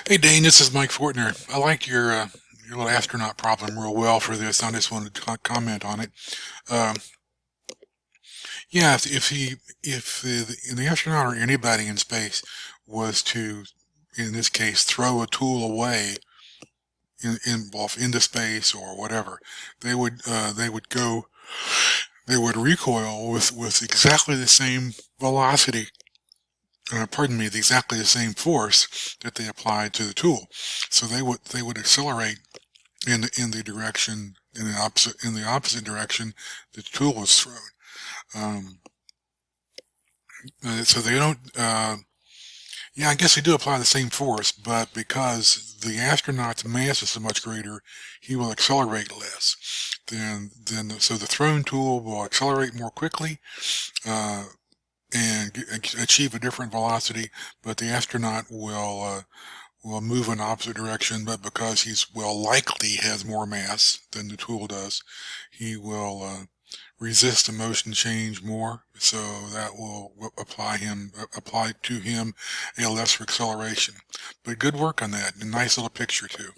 Hey Dane, this is Mike Fortner. I like your little astronaut problem real well for this. I just wanted to comment on it. Um, yeah, if the astronaut or anybody in space was to, in this case, throw a tool away off into space or whatever, they would recoil with exactly the same velocity. Pardon me, exactly the same force that they applied to the tool. So they would accelerate in the direction in the opposite direction the tool was thrown. Um, so they don't. Yeah, I guess they do apply the same force, but because the astronaut's mass is so much greater, he will accelerate less. So the thrown tool will accelerate more quickly. Uh, and achieve a different velocity, but the astronaut will move in opposite direction, but because he's well likely has more mass than the tool does, he will resist the motion change more. So that will apply to him a lesser acceleration. But good work on that. A nice little picture too.